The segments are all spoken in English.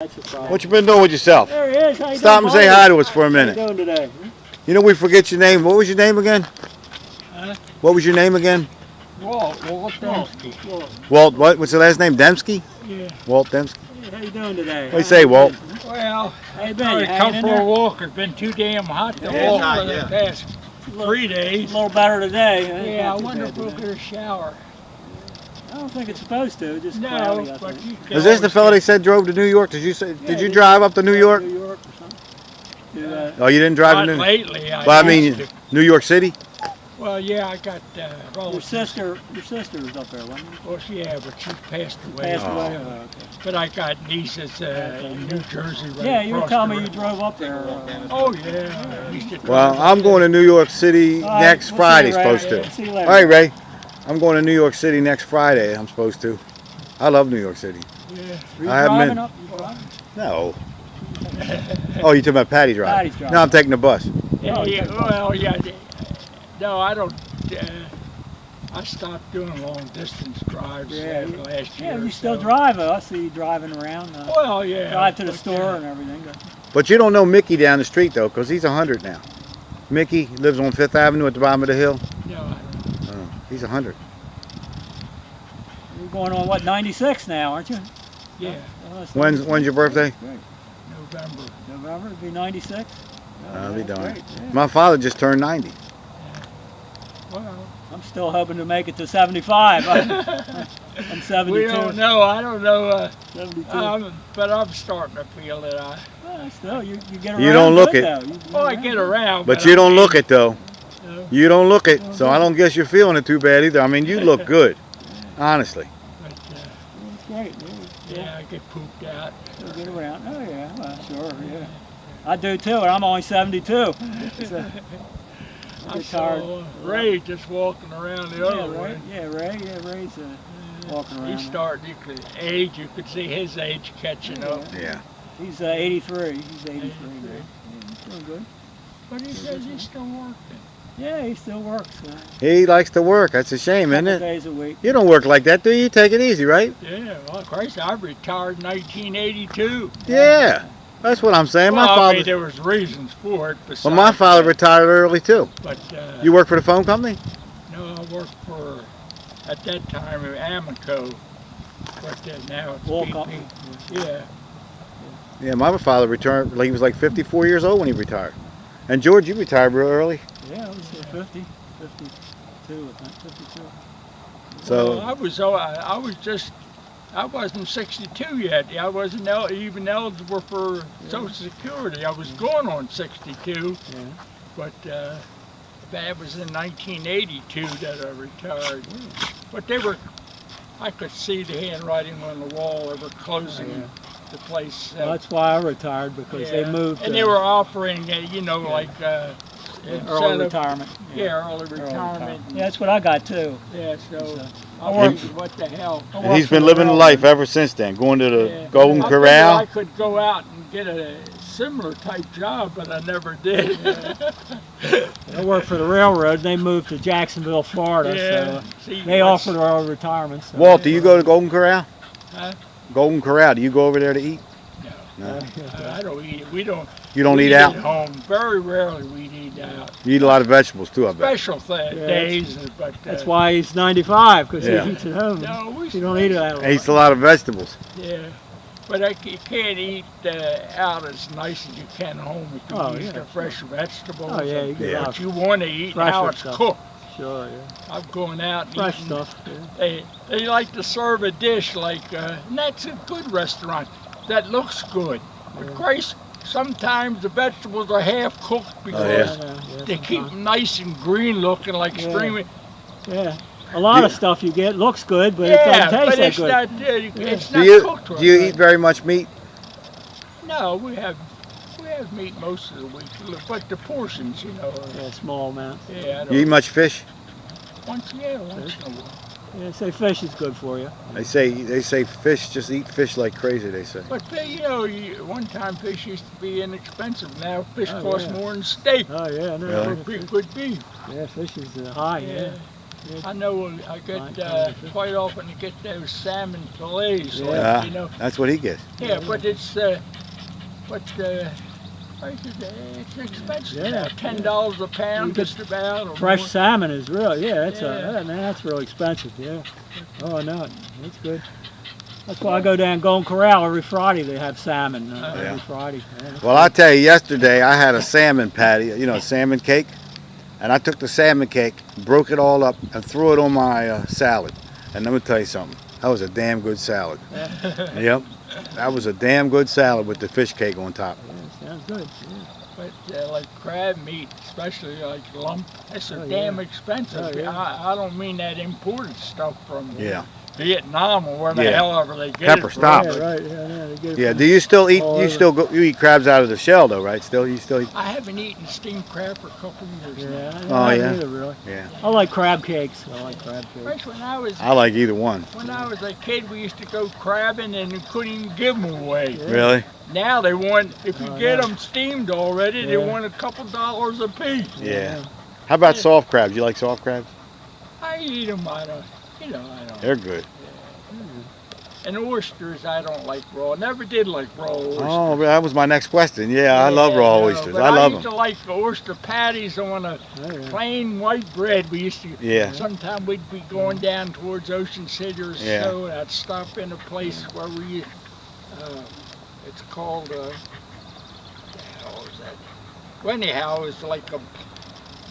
What you been doing with yourself? There he is. How you Stop doing, and say buddy? hi to us for a minute. How you doing today? You know we forget your name. What was your name again? What was your name again? Walt Dempsky. Walt, what? What's the last name? Dempsky? Yeah. Walt Dempsky. Hey, how you doing today? What do you say, Walt? Well, How you I been? You come hanging in for there? a walk. It's been too damn hot to Yeah, walk for the past A little- 3 A days. little better today. Huh? Yeah, I Not too wonder bad if we'll today. get a shower. I don't think it's supposed to. Just No, cloudy, I but think. you can Is this the always fella get- they said drove to New York? Did you say? Yeah, Did you they drive up to New York? New York or something. To, Oh, you didn't drive Not to New York. lately. Well, I mean, used to. New York City. Well, yeah, I got your relatives. sister was up there, wasn't she? Well, yeah, but she passed away. Passed away. Oh. Oh, okay. But I got nieces in New Jersey. Right Yeah, you were across telling the me you river. drove up there. Oh yeah. I used to Well, drive I'm going to New York City All right, next we'll see Friday. you, Ray. Supposed Yeah, to. see you All later. right, Ray. I'm going to New York City next Friday. I'm supposed to. I love New York City. Yeah. Were you I haven't driving been. up? You driving? No. Oh, you talking about Patty drive? Patty's driving. No, I'm taking the bus. Yeah, Oh, yeah, okay. well, yeah. No, I don't. I stopped doing long distance drives Yeah, last year. Yeah, you or still so. drive. I see you driving around. Well, yeah. Drive to the but, store and everything. But you don't know Mickey down the street though, because he's 100 now. Mickey lives on Fifth Avenue at the bottom of the hill. No, I don't. Oh, he's 100. You're going on what, 96 now, aren't you? Yeah, Oh, that's When's 96. your birthday? Great. November. November, it'd be 96. I'll be that's darned. great, yeah. My father just turned 90. Well, I'm still hoping to make it to 75. I'm 72. we don't know. I don't know. 72. But I'm starting to feel it. Well, still, you get around. You don't look good, it. though. You I get around. But you don't look it though. No. You don't look it, so I don't guess you're feeling it too bad either. I mean, you look good, honestly. But, It's great. yeah, I get pooped out. You get around. Oh, yeah. Well, sure, yeah. I do too, and I'm only 72. So, I I get tired. saw Ray just walking around the Yeah, other Ray. way. Yeah, Ray. Yeah, Ray's walking around. He's starting. You could age. You could see his age catching up. Yeah. He's 83. He's 83 now. Yeah, he's doing good. But he says he's still working. Yeah, he still works. He likes to work. That's a shame, isn't Couple it? days a week. You don't work like that, do you? Take it easy, right? Yeah, well, Christ, I retired in 1982. Yeah. That's what I'm saying. My Well, I father. mean, there was reasons for it. Well, my father retired early too. But You work for the phone company? no, I worked for at that time Amico, but now it's Wall BP. company. Yeah. Yeah, my father retired. He was like 54 years old when he retired. And George, you retired real early. Yeah, I was 50, 52, I think, 52. So Well, I was just. I wasn't 62 yet. I wasn't even eligible for Social Security. I was going on 62, Yeah. but that was in 1982 that I retired. But I could see the handwriting on the wall. They were closing the place. Well, that's why I retired, because they moved. And they were offering, like early incentive- retirement. Yeah, early retirement. Yeah, that's what I got too. Yeah, so So, I I figured, what the hell? and he's been living the life ever since then, going to the Yeah. Golden I figured Corral. I could go out and get a similar type job, but I never did. I worked for the railroad, and they moved to Jacksonville, Florida. Yeah. So See, they what's- offered early retirement. So Walt, do you go to Golden Corral? Huh? Golden Corral, do you go over there to eat? No. I don't eat. We don't. You don't we eat out? At home. Very rarely we eat out. You eat a lot of vegetables too, I bet. Special Yeah, days, but that's why he's 95, because Yeah. he eats at home. No, we You don't eat it that He eats a lot of vegetables. Yeah, but you can't eat out as nice as you can at home. You can Oh, use yeah, the fresh vegetables. Oh, yeah, you get Yeah. a lot What you want to eat, Fresher how it's stuff. cooked. Sure, yeah. I'm going out and Fresh eating. stuff. Yeah. They like to serve a dish like, and that's a good restaurant. That looks good. But Christ, sometimes the vegetables are half cooked because yeah. they keep them nice and green looking like Yeah. string. Yeah. A lot of Yeah. stuff you get looks good, but it Yeah, doesn't taste but that it's good. not. It's Do not you cooked right. do you eat very much meat? No, we have meat most of the week, but the portions, are, Yeah, small amount. yeah, I don't, You eat much fish? once in a while. Yeah, say fish is good for you. They say fish, just eat fish like crazy, they say. But one time fish used to be inexpensive. Now fish Oh, costs yeah. more than steak Oh yeah, no, Really? for good beef. yeah, fish is high. Yeah. I know I get quite often to get those salmon fillets. Like, Yeah, you know. that's what he gets. Yeah, but it's it's expensive. Yeah. Now, $10 a pound, You get just about. Or Fresh more. salmon is really, that's Yeah. man, that's really expensive. Yeah. Oh no, that's good. That's why I go down Golden Corral every Friday. They have salmon Yeah. every Friday. Yeah, Well, I tell you, yesterday I had a salmon patty, you know, salmon cake, and I took the salmon cake, broke it all up, and threw it on my salad. And let me tell you something, that was a damn good salad. Yep, that was a damn good salad with the fish cake on top. yeah, sounds good. Yeah. But like crab meat, especially like lump, that's so Oh, damn yeah. expensive. Oh, yeah. I don't mean that imported stuff from Yeah. Vietnam or where the Yeah. hell ever they get Pepper, it from. stop. Yeah, right. Yeah, they get it Yeah. from Do you still eat? all You over. still go? You eat crabs out of the shell, though, right? Still, you still eat? I haven't eaten steamed crab for a couple of years now. Yeah, Oh, I yeah? haven't either, really. Yeah. I like crab cakes. I like crab cakes. First, when I like either one. a kid, we used to go crabbing and we couldn't even give them away. Yeah. Really? Now they want, if you Oh, get yeah. them steamed already, they Yeah. want a couple dollars a piece. Yeah. How about soft crabs? You like soft crabs? I eat them, I don't. They're good. And oysters, I don't like raw. Never did like raw oysters. Oh, that was my next question. Yeah, I love raw oysters. But I love used them. to like the oyster patties on a Oh, yeah. plain white bread. We used to. Yeah. Sometime we'd be going down towards Ocean City or Yeah. so, and I'd stop in a place where we. It's called. What the hell is that? Well, anyhow, it's like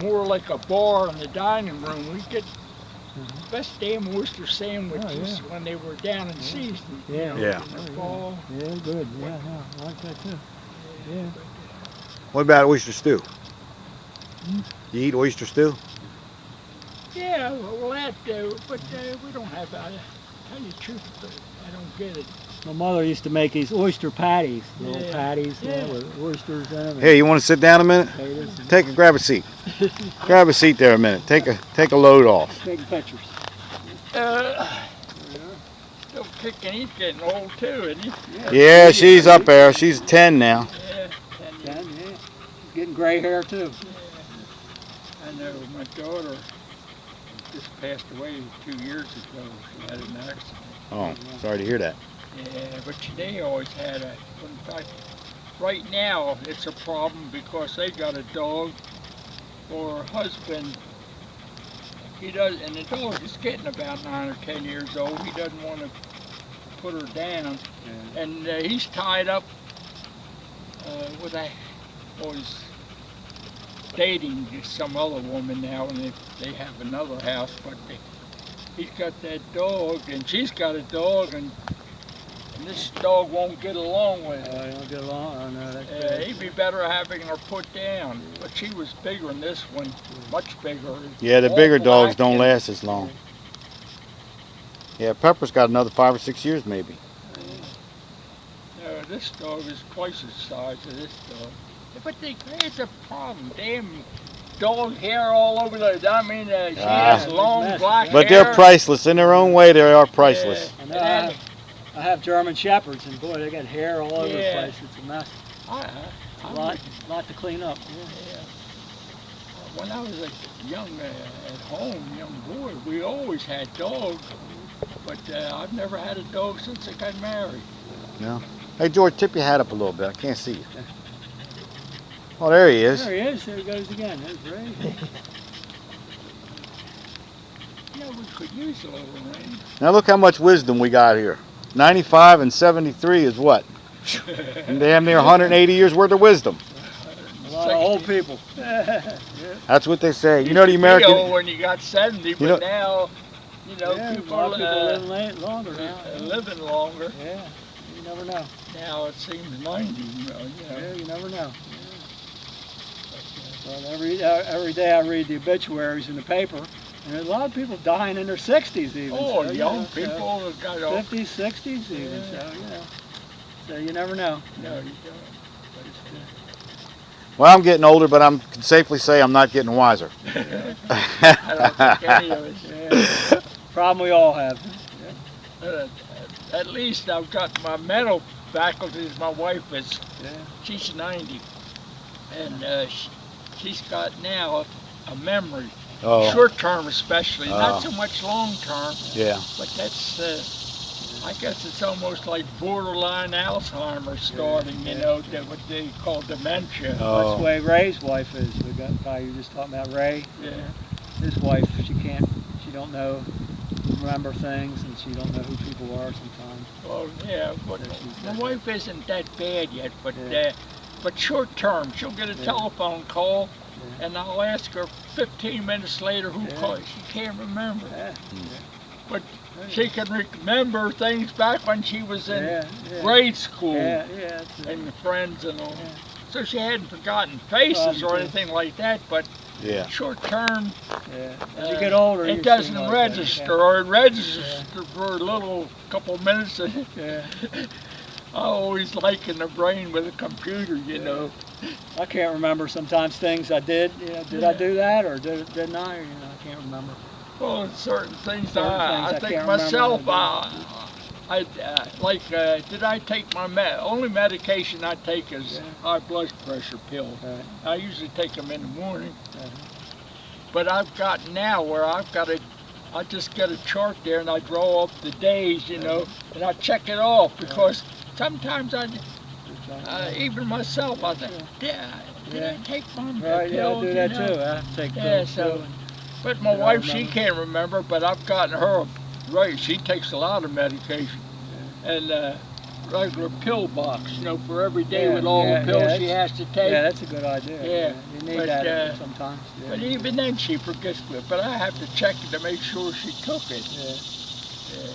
more like a bar in the dining room. We get best damn oyster sandwiches when they were down in season. Yeah. Yeah. In the fall. Yeah, good. Yeah, I like that too. Yeah. What about oyster stew? You eat oyster stew? Yeah, well, but we don't have that. Tell you the truth, I don't get it. My mother used to make these oyster patties, little Yeah. patties Yeah. with oysters in them. Hey, you want to sit down a minute? Grab a seat. Grab a seat there a minute. Take a load off. Taking pictures. Still kicking. He's getting old too, isn't he? Yeah, she's up there. She's 10 now. Yeah. Yeah, yeah. Getting gray hair too. I know my daughter just passed away 2 years ago. She had an accident. Oh, sorry to hear that. Yeah, but they always had a. In fact, right now it's a problem because they got a dog. For her husband, he does, and the dog is getting about 9 or 10 years old. He doesn't want to put her down, and he's tied up with he's dating some other woman now, and they have another house, but he's got that dog, and she's got a dog, and this dog won't get along with Oh, it. you don't get along? Oh, no, that's bad. He'd be better having her put down, but she was bigger than this one, much bigger. Yeah, the All bigger dogs black don't and- last as long. Yeah, Pepper's got another 5 or 6 years maybe. No, this dog is twice the size of this dog. But it's a problem. Damn dog hair all over the. I mean, she has long It's black But hair. they're priceless. In their own way, they are priceless. I know I have German Shepherds, and boy, they got hair all over the Yeah. place. It's a mess. I A lot to clean up. yeah. When I was young at home, young boy, we always had dogs. But I've never had a dog since I got married. No. Hey, George, tip your hat up a little bit. I can't see you. Oh, there he is. There he is. There he goes again. There's Ray. Yeah, we could use a little rain. Now look how much wisdom we got here. 95 and 73 is what? Damn near 180 years worth of wisdom. A lot of old people. That's what they say. You know the You American. when you got 70, but know- now, Yeah, a people lot of people are living longer now. living longer. Yeah, you never know. Now it seems 90, Yeah, you never know. Well, every day I read the obituaries in the paper, and there's a lot of people dying in their 60s even. Oh, so, you young know, people have got all. 50s, 60s even, so, you know. So you never know. No, you don't. But it's Well, I'm getting older, but I can safely say I'm not getting wiser. I don't think any of us. Yeah. Problem we all have. At least I've got my mental faculties. My wife is, Yeah. she's 90, and she's got now a memory. Oh, Short term especially, Oh. not so much long term, yeah. but that's, I guess it's almost like borderline Alzheimer's starting, you know, that what they call dementia. That's the Oh, way Ray's wife is. The guy you were just talking about, Ray. Yeah. His wife, she don't remember things, and she don't know who people are sometimes. Well, yeah, but So she's my got wife isn't that bad yet, Yeah. but short term, she'll get a Yeah. telephone call, Yeah. and I'll ask her 15 minutes later who Yeah. called. She can't remember. Yeah. But Yeah. she can remember things back when she was in Yeah. grade school Yeah. That's it. and friends and all. Yeah. So she hadn't forgotten faces or anything like that, but yeah. short term, Yeah. As you get older, you it seem doesn't like register, that. or it registers for a little couple minutes. And Yeah. I always liken the brain with a computer, you know. I can't remember sometimes things I did. You know, did I do that or didn't I? You know, I can't remember. Well, certain things, Certain I things I think can't myself, remember. did I take my only medication I take is Yeah. high blood pressure pill. Right. I usually take them in the morning, Uh-huh. but I've got now where I just get a chart there and I draw up the days, you know, and I check it off because sometimes even myself, I think, did I take my Right, yeah, I pill? do that too. I take Yeah, pills so- too. But my Did I wife, she remember? can't remember, but I've gotten her right. She takes a lot of medication and regular pill box, you know, for every day with all the pills she has to take. Yeah, that's a good idea. Yeah, You need but, that sometimes. Yeah. But even then, she forgets it. But I have to check it to make sure she took it. Yeah.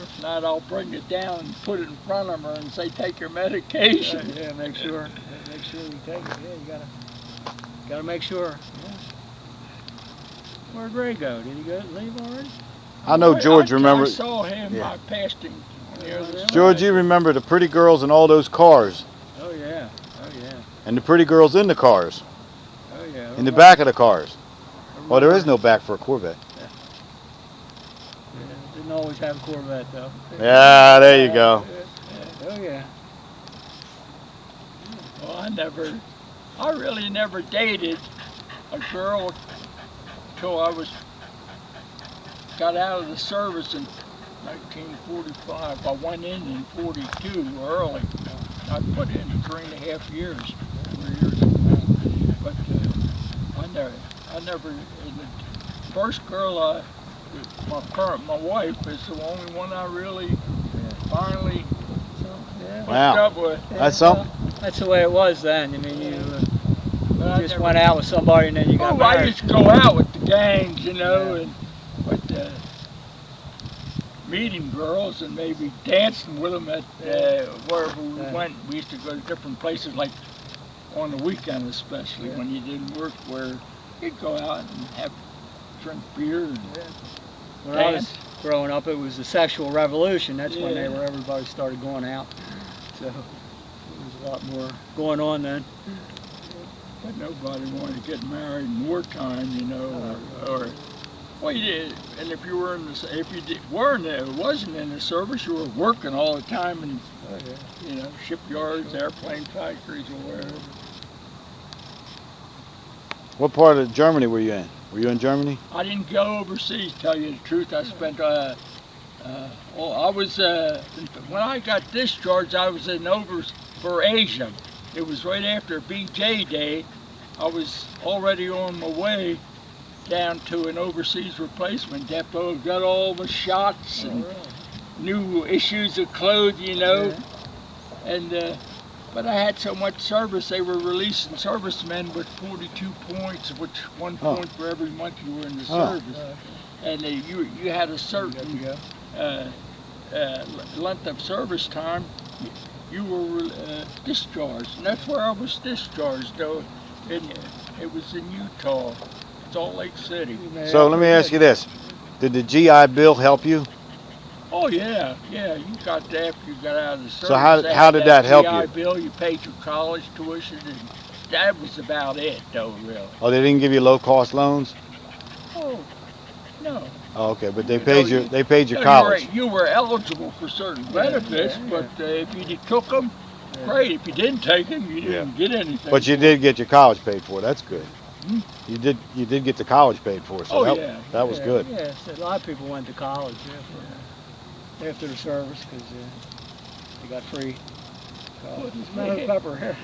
If not, I'll bring it down and put it in front of her and say, "Take your medication." Yeah, make sure. Make sure you take it. Yeah, you gotta make sure. Yeah. Where'd Ray go? Did he leave already? I know George I remembers. saw him. Yeah. I passed him on the other side. George, you remember the pretty girls in all those cars, Oh yeah. Oh yeah. and the pretty girls in the cars, Oh yeah. in the back of the cars. Well, there is no back for a Corvette. Yeah, didn't always have a Corvette though. Yeah, there you go. Oh yeah. Well, I really never dated a girl till got out of the service in 1945. I went in 42 early. I put in 3.5 years, 4 years. But I never, and the first girl my wife is the only one I really finally hooked Wow. up with. That's something. That's the way it was then. I mean, you But I just never- went out with somebody and then you got Oh, I married. used to go out with the gangs, you know, but meeting girls and maybe dancing with them at wherever we went. We used to go to different places, like on the weekend especially, when you didn't work, where you'd go out and drink beer and When I was dance. growing up, it was the sexual revolution. That's when Yeah. everybody started going out. So there was a lot more going on then. But nobody wanted to get married in wartime, you know, or well, you did. And if you were wasn't in the service, you were working all the time in, you know, shipyards, airplane factories, or wherever. What part of Germany were you in? Were you in Germany? I didn't go overseas, tell you the truth. I spent, I was, when I got discharged, I was over for Asia. It was right after BJ Day. I was already on my way down to an overseas replacement depot. Got all the shots and new issues of clothes, you know. And but I had so much service, they were releasing servicemen with 42 points, which 1 point for every month you were in the service. And you had a certain length of service time. You were discharged, and that's where I was discharged, though. It was in Utah, Salt Lake City. So let me ask you this: did the GI Bill help you? Oh yeah, you got that after you got out of the service. So how did that help GI you? Bill, you paid your college tuition, and that was about it, though, really. Oh, they didn't give you low-cost loans? Oh, no. Oh, okay, but they No, paid your college. You were eligible for certain benefits, but if you took them, great. If you didn't take them, you didn't get anything. But you did get your college paid for. That's good. You did get the college paid for, so Oh, that, yeah. that was Yeah, good. Yeah, so a lot of people went to college after the service because they got free college. Smell pepper here.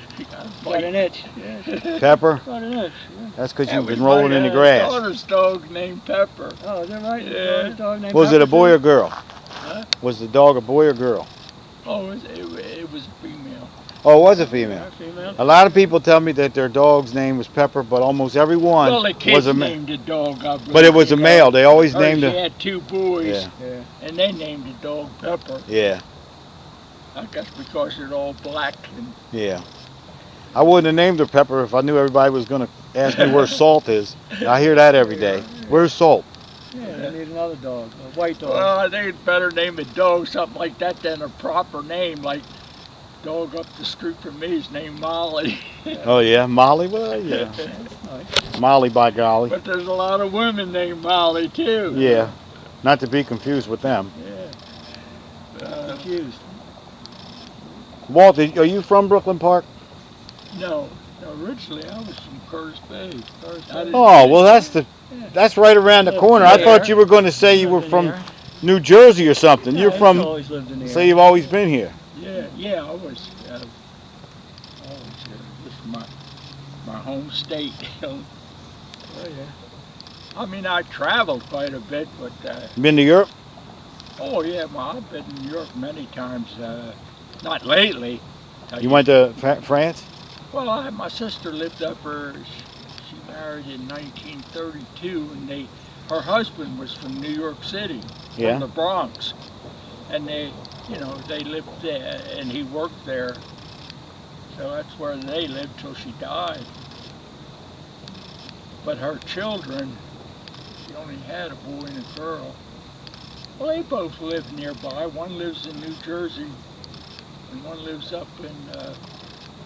Got an itch. Yeah, Pepper? got an itch. Yeah. That's because That you've was been rolling my, in the grass. daughter's dog named Pepper. Oh, is that right? Yeah. Dog named Was it a Pepper, boy too? or girl? Huh? Was the dog a boy or girl? Oh, it was a female. Oh, it was a female. Yeah, female. A lot of people tell me that their dog's name was Pepper, but almost everyone Well, the was kids a male. named the dog, I believe. But it was a male. They always Hers, named she it. had two boys, Yeah. Yeah. and they named the dog Pepper. Yeah, I guess because they're all black. And yeah. I wouldn't have named her Pepper if I knew everybody was going to ask me where Salt is. I hear that every day. Where's Salt? Yeah, they need another dog, a white dog. well, I think it's better name a dog something like that than a proper name. Like dog up the street from me is named Molly. Oh, yeah, Molly? Well, yeah. Nice. Molly, by golly. But there's a lot of women named Molly too. Yeah, not to be confused with them. Yeah. Confused. Walt, are you from Brooklyn Park? No, originally I was from Curtis Bay. I didn't- Oh, well, that's right around the corner. I thought you were going to say you were Lived in from here. New Jersey or something. Yeah, You're he's from, always lived in the so area. you've always been here. Yeah, I was always here. This is my home state. Oh, yeah. I mean, I traveled quite a bit, but Been to Europe? oh yeah, I've been in Europe many times. Not lately. You went to France? Well, my sister lived up there. She married in 1932, and her husband was from New York City, Yeah. from the Bronx, and they lived there, and he worked there. So that's where they lived till she died. But her children, she only had a boy and a girl. Well, they both live nearby. One lives in New Jersey, and one lives up in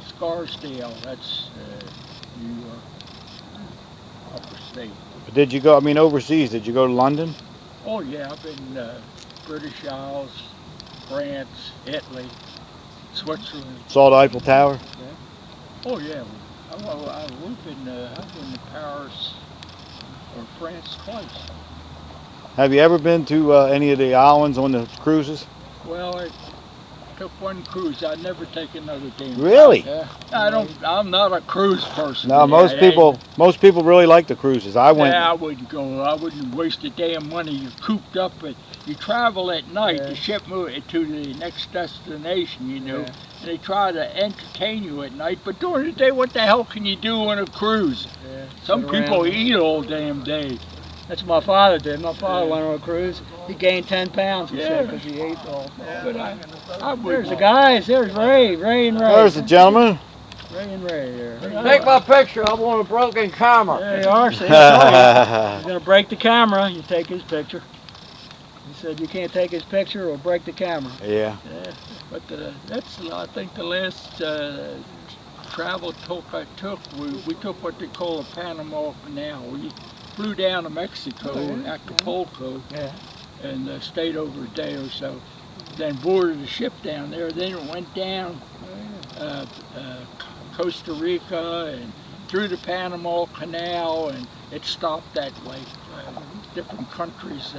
Scarsdale. That's New York, upper state. But did you go, I mean, overseas, did you go to London? Oh yeah, I've been British Isles, France, Italy, Switzerland. Saw the Eiffel Tower? Oh yeah, I've been to Paris or France twice. Have you ever been to any of the islands on the cruises? Well, I took one cruise. I'd never take another damn. Really? Yeah. I'm not a cruise person. No, most people really like the cruises. I went. Yeah, I wouldn't go. I wouldn't waste the damn money. You're cooped up, but you travel at night. Yeah. The ship moves to the next destination, you know. Yeah. And they try to entertain you at night, but during the day, what the hell can you do on a cruise? Yeah. Some Sit people around. eat all damn day. That's what my father did. My father Yeah. went on a cruise. He gained 10 pounds, he said, Yeah. because he ate all. But I There's wouldn't. the guys. There's Ray and Ray. There's the gentleman. Ray and Ray here. Take my picture, I want a broken camera. There you are. See, I told you. He's going to break the camera. You take his picture. He said you can't take his picture or break the camera. Yeah. Yeah, but that's I think the last travel I took. We took what they call a Panama Canal. We flew down to Mexico, Oh, yeah, Acapulco, Yeah. and stayed over a day or so. Then boarded a ship down there. Then it went down Costa Rica and through the Panama Canal, and it stopped at like different countries,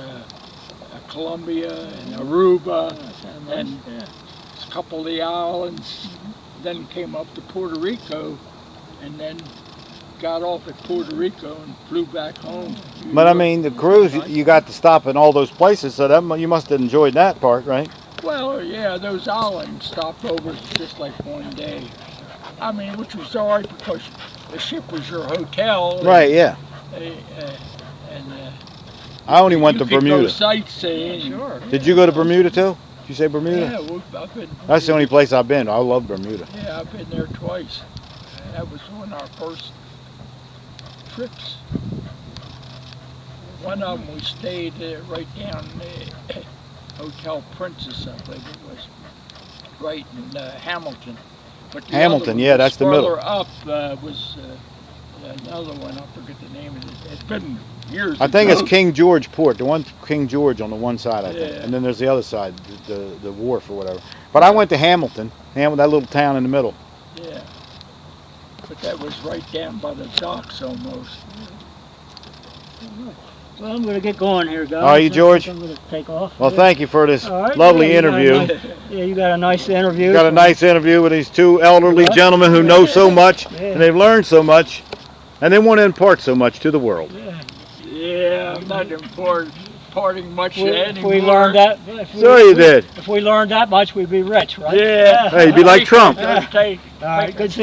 Colombia and Aruba, and a couple of the islands. Then came up to Puerto Rico, and then got off at Puerto Rico and flew back home. But I mean, the cruise, you got to stop in all those places, so that you must have enjoyed that part, right? Well, yeah, those islands stopped over just like one day. I mean, which was all right because the ship was your hotel. Right, yeah. And I only went to you could go Bermuda. sightseeing. Sure. Did you go to Bermuda too? Did you say Bermuda? Yeah, I've been. That's the only place I've been. I love Bermuda. Yeah, I've been there twice. That was one of our first trips. One of them we stayed right down the Hotel Princess, I think it was, right in Hamilton. But the Hamilton, other one yeah, that's the middle. further up was another one. I forget the name of it. It's been years. I think ago. it's King George Port. The one King George on the one side, I think, Yeah. and then there's the other side, the wharf or whatever. But I went to Hamilton, that little town in the middle. Yeah. But that was right down by the docks almost. Well, I'm going to get going here, guys. Are you, George? I'm going to take off. Well, thank you for this All right, lovely yeah, you got a interview. nice- yeah, you got a nice interview. Got a nice interview with these two elderly Right. gentlemen who know so much, Yeah. and they've learned so much, and they want to impart so much to the world. Yeah. Yeah, I'm not imparting much If anymore. we learned that, Sure you did. If we learned that much, we'd be rich, right? Yeah. Hey, you'd be like Trump. Take- All right, good seeing you.